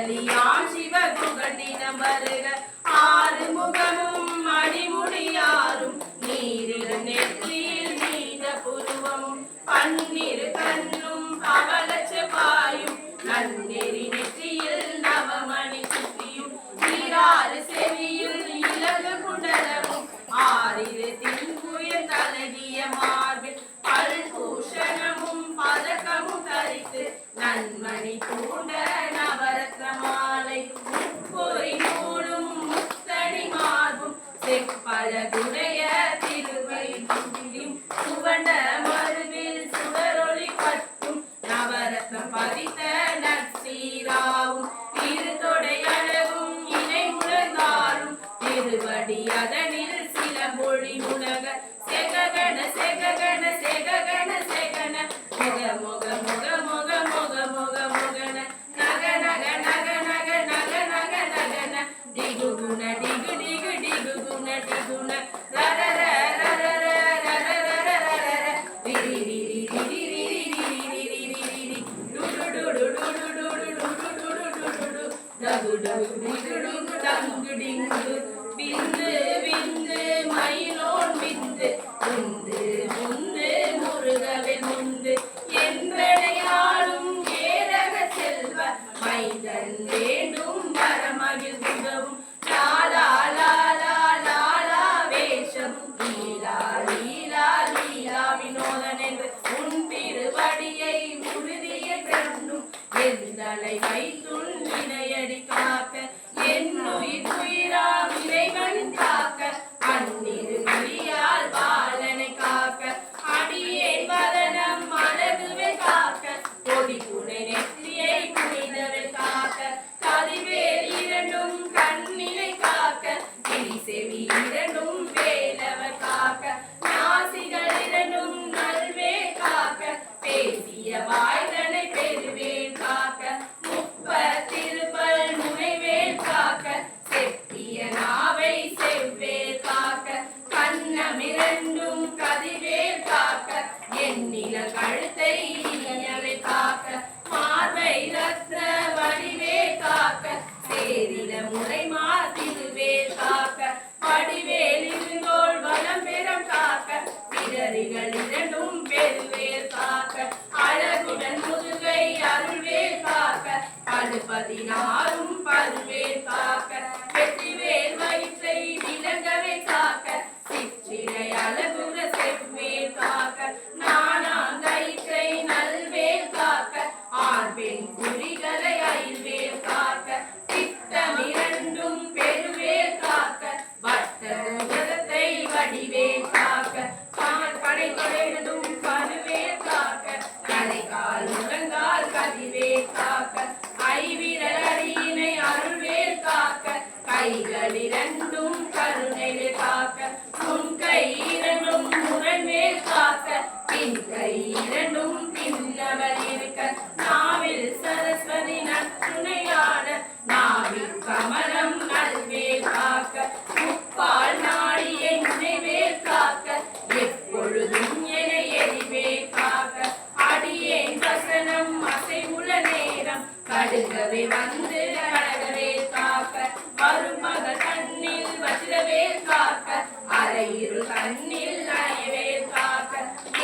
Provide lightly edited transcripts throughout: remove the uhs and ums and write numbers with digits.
அகலியான் சிவகுகட்டினம் வருக ஆறு முகமும் அடிமுடியாரும் நீரில் நெற்றியில் நீத புருவமும் பன்னிரு கண்ணும் பவளச்ச பாயும் நன்னெறி நெற்றியில் நவமணி சுற்றியும் நீராறு செவியில் இலகு குண்டலமும் ஆறிரு தின்புய தலகிய மார்பில் பல்பூஷணமும் பதக்கமும் தரித்து நன்மணி பூண்ட நவரத்ன மாலை முப்பொறி நூலும் முத்தணி மார்பும் செப்பழகுடைய திருவயிற்றிலும் சுவண்ட மருவில் சுடரொளி பட்டும் நவரத்னம் பதித்த நற்சீராவும் இருதொடை அழகும் இணை முழங்காரும் திருவடி அதனில் சிலம்பொழி உலக செககன செககன செககன செகன முக முக முக முக முக முக முகன நக நக நக நக நக நக நகன டிகு குண டிகு டிகு டிகு குண டிகுண ரர ரர ரர ரர ரர ரர ரிரி ரிரி ரிரி ரிரி ரிரி ரிரி டு டு டு டு டு டு டு டு டு டு டு டகு டகு டிகு டிகு டங்கு டிங்கு பிந்து பிந்து மயிலோன் பிந்து முந்து முந்து முருகவே முந்து என்றடையாடும் ஏரக செல்வ மைதன் வேண்டும் வரமகிழ் உதவும் லாலா லாலா லாலா வேஷம் லீலா லீலா லீலா வினோதன் என்று உன் திருவடியை உறுதிய கண்டும் எந்தலை வைத்துள் வினையடி காக்க என்னுயிர் உயிராம் இறைவன் காக்க அந்நிரு மொழியால் பாலனை காக்க அடியேன் வதனம் அழகுவே காக்க கொடி புனை நெற்றியை புனிதவே காக்க கதிவேல் இரண்டும் கண்ணிலை காக்க கிரி செவி இரண்டும் வேலவர் காக்க நாசிகள் இரண்டும் நல்வே காக்க பேசிய வாய்தனை பெருவேல் காக்க முப்பத்திருப்பல் முனைவேல் காக்க செப்பிய நாவை செவ்வேல் காக்க கண்ணமிரண்டும் கதிவேல் காக்க எண்ணில கழுத்தை இனியவை காக்க மார்பை ரத்ன வடிவே காக்க சேரில முறைமா திருவேல் காக்க வடிவேல் இருந்தோள் வலம் பெறம் காக்க பிறரிகள் இரண்டும் பெருவேல் காக்க அழகுடன் முதுகை அருள்வேல் காக்க பழுபதினாரும் பருவேல் காக்க வெற்றிவேல் வயிற்றை விலங்கவே காக்க சிற்றிடை அழகுற செவ்வேல் காக்க நானாங்கயிற்றை நல்வேல் காக்க ஆர்பெண் குறிகளை அயில்வேல் காக்க திட்டமிரண்டும் பெருவேல் காக்க வட்ட உதரத்தை வடிவேல் காக்க படை தொலைந்தும் பருவேல் காக்க கடைகால் முழங்கால் கதிவேல் காக்க ஐவிரல் அடியினை அருள்வேல் காக்க கைகள் இரண்டும் கருணைவே காக்க முன்கை இரண்டும் முரண்வேல் காக்க பின்கை இரண்டும் பின்னவள் இருக்க நாவில் சரஸ்வதி நற்றுணையான நாவில் கமலம் நல்வேல் காக்க முப்பால் நாடியை முனைவேல் காக்க எப்பொழுதும் என எரிவேல் காக்க அடியேன் வசனம் அசைவுள்ள நேரம் கடுகவே வந்து கடகவே காக்க மருமகள் கண்ணில் வச்சிரவேல் காக்க அரையிருள் கண்ணில் அயவேல் காக்க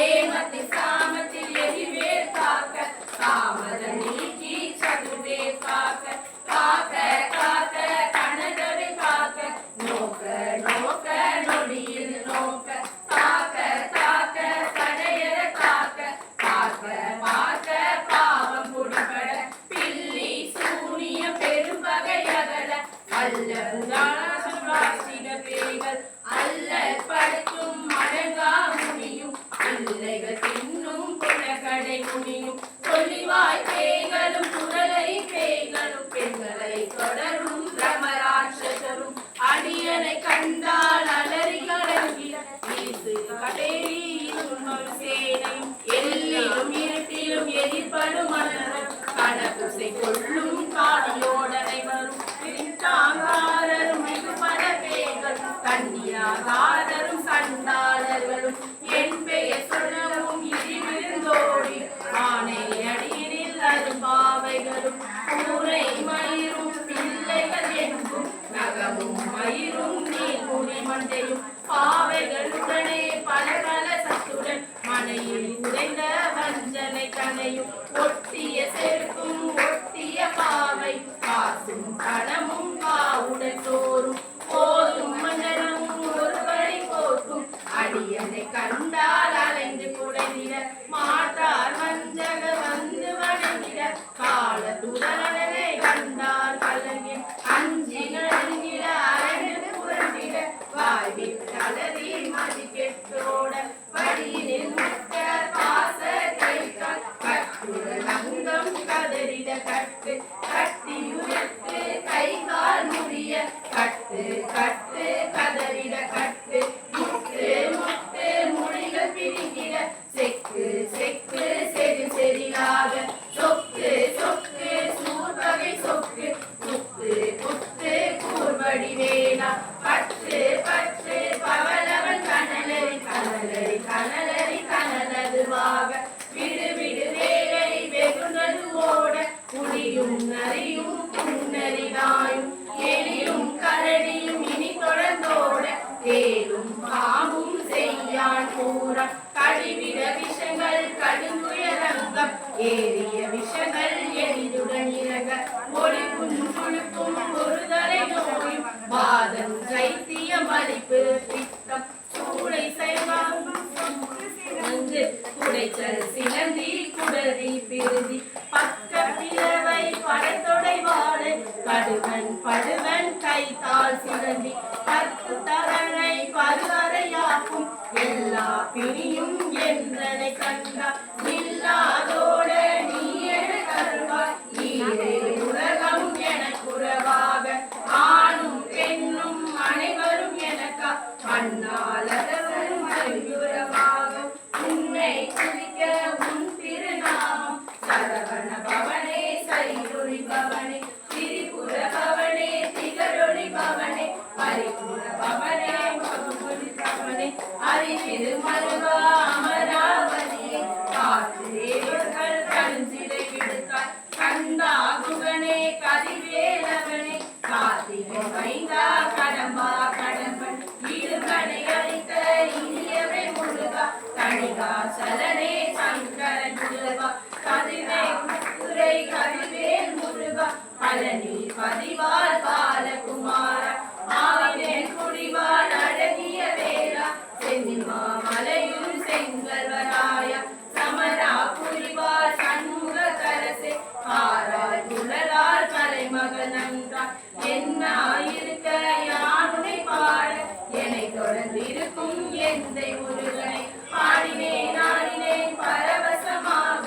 ஏமத்தி சாமத்தில் எரிவேல் காக்க தாமத நீக்கி சதுர்வேல் காக்க காக்க காக்க கனகவே காக்க நோக்க நோக்க நொடியில் நோக்க காக்க காக்க கடையற காக்க பார்க்க பார்க்க பாவம் குடிபட பில்லி சூனிய பெரும்பகை அகல அல்ல புதாசிக பேய்கள் அல்ல படுத்தும் அடங்கா முனியும் பிள்ளைகள் தின்னும் குலகடை முனியும் கொல்லிவாய் பேய்களும் குரலை பேய்களும் பெண்களை தொடரும் பிரமராட்சசரும் அடியனை கண்டால் அலறி கடங்கி கடேரி சேனையும் எல்லிலும் இருட்டிலும் எதிர்படும் மலரும் கடப்புசை கொள்ளும் காடியோடனை வரும் தாங்காரரும் மிகுபட பேய்கள் கன்னியாகாரரும் சண்டாளர்களும் என் பெயர் சொல்லவும் இடிவிருந்தோடி ஆனை அடியினில் அரும்பாவைகளும் கூரை மயிரும் ஒட்டிய செருக்கும் ஒட்டிய பாவை காசும் பணமும் காவுடன் சோறும் போதும் மன்னனும் ஒருபடி போக்கும் அடியனை கண்டால் அலைந்து குடைந்திட மாற்றார் வஞ்சக வந்து வணங்கிட கால துடலனை கண்டால் கலங்கி அஞ்சி நடுங்கிட அரைந்து புரண்டிட வாய்வில் கலரி மதி கெட்டோட வழியினில் முட்ட பாச கைக்கால் கட்டுட நங்கம் கதறிட கட்டு கட்டி உயர்த்து கை கால் முடிய கட்டு கட்டு கதறிட கட்டு முட்டு முட்டு மொழிகள் பிரிகிட செக்கு செக்கு செறி செறியாக சொக்கு சொக்கு சூர்வகை சொக்கு குத்து குத்து கூர்வடி வேளா பட்டு பட்டு பவளவன் கனலரி கனலரி கனலரி கனலதுவாக விடு விடு வேலை வெகுனது ஓட புலியும் நரியும் புன்னரிதாயும் எலியும் கரடியும் இனி தொடர்ந்தோட தேலும் பாம்பும் செய்யான் கூற கழிவிட விஷங்கள் கடுங்குயரங்கம் ஏறிய விஷங்கள் எளிதுடன் இறங்க ஒளிக்கும் சுழுக்கும் ஒரு தலை நோயும் வாதம் சைத்திய மதிப்பு பித்தம் சூளை செய்வாங்க குடைச்சல் சிலந்தி குடரி பிரிதி பக்க பிளவை படத்தொடை வாழை படுவன் படுவன் கைத்தால் சிலந்தி பத்து தரனை பருவரையாக்கும் எல்லா பிணியும் என்றனை கண்டா இல்லாதோட நீ என கருவாய் ஈரே உலகம் என குறவாக ஆணும் பெண்ணும் அனைவரும் எனக்கா அண்ணாலரும் அறிவுறவாக உன்னை குறிக்க உன் திருநாமம் சரவண பவனே சரிகுறி பவனே திரிபுர பவனே திகழொளி பவனே பரிபுர பவனே பகுபுரி பவனே அறிவிரு மருவா அமராவதியே காற்று தேவர்கள் கஞ்சிலை விடுத்தாய் கந்தா குகனே கதிவேலவனே கார்த்திகை வைந்தா கடம்பா கடம்பன் இடுகடை அளித்த இனியவை முருகா கணிகா சலனே சங்கரன் முருகா கதிரை குத்துரை கதிவேல் முருகா பழனி பதிவால் பாலகுமாரா ஆவினேன் குடிவாள் அழகிய வேளா சென்னிமா மலையுள் செங்கல்வராயா சமரா புரிவாள் சண்முக கரசே ஆரால் குழலால் கலைமகள் நன்றார் என்னாயிருக்க யானுனை பாட என்னை தொடர்ந்திருக்கும் எந்தை முருகனை ஆடினேன் ஆடினேன் பரவசமாக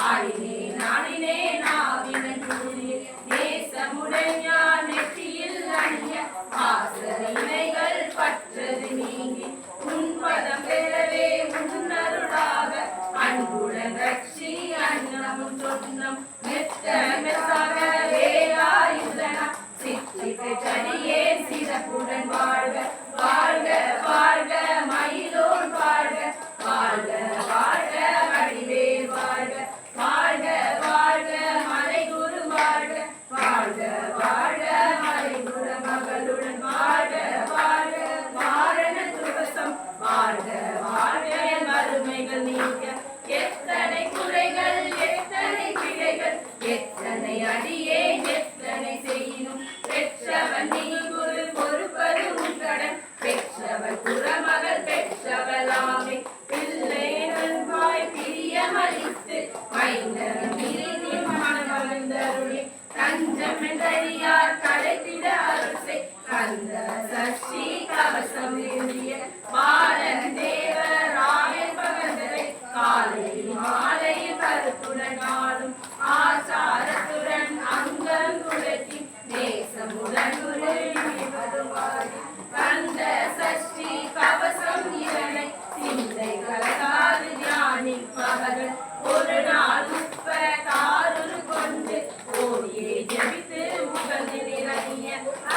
ஆடினேன் ஆடினேன் ஆவினன் கூறிய நேசமுடன் யான் நெற்றியில் அணிய ஆசைகள் பற்றது நீங்கி உன் பதம் பெறவே உன்னருளாக அன்புடன் ரட்சி அன்னமும் சொன்னம் மெத்த மெத்தாக வேலாயுதனா சித்திக்கு சடியே சிறப்புடன் வாழ்க வாழ்க வாழ்க மயிலோன் வாழ்க வாழ்க வாழ்க வடிவேல் வாழ்க வாழ்க வாழ்க மலைகுரு வாழ்க வாழ்க வாழ்க மலைகுரு மகளுடன் வாழ்க வாழ்க வாரண துவசம் வாழ்க வாழ்க வறுமைகள் நீக்க எத்தனை குறைகள் எத்தனை பிழைகள் எத்தனை அடியே எத்தனை செய்யணும் பெற்றவன் நீ குரு பொறுப்பது உன் கடன் பெற்றவள் குறமகள் பெற்றவளாமே பிள்ளை நண்பாய் பிரியமளித்து மைந்தன் நீதி மனமகிழ்ந்தருளி தஞ்சம் என்றறியார் கடைத்திட அரசை கந்த சஷ்டி கவசம் எழுதிய பாலன் தேவ ராயன் பகந்தரை காலையில் மாலையில் கருத்துடன் ஆடும் ஆச்சாரத்துடன் அங்கம் குலத்தி நேசமுடன் உருவாடி கந்த சஷ்டி கவசம் இதனை சிந்தை கலகாது தியானிப்பவர்கள் ஒரு நாள் உப்ப தாருரு கொண்டு ஓடியே ஜபித்து உகந்து நிறைய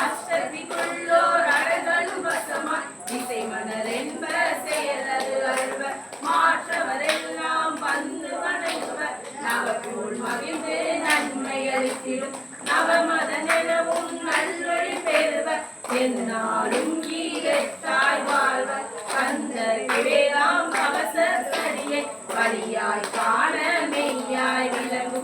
அஷ்டத்திக்குள்ளோர் அழகலும் வசமாய் திசை மணர் என்ப செயலது அழுவ மாற்றவரெல்லாம் வந்து வணங்குவர் நவப்போல் மகிழ்ந்து நன்மை அளித்திடும் நவமத நிலவும் நல்லொழி பெறுவர் என்னாலும் ஈரத்தாய் வாழ்வர் கந்த வேளாம் கவச கடியை வழியாய் காண மெய்யாய் விளங்கும்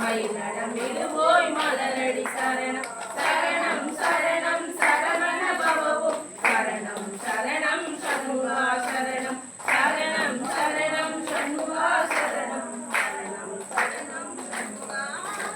மயில் நடமிடு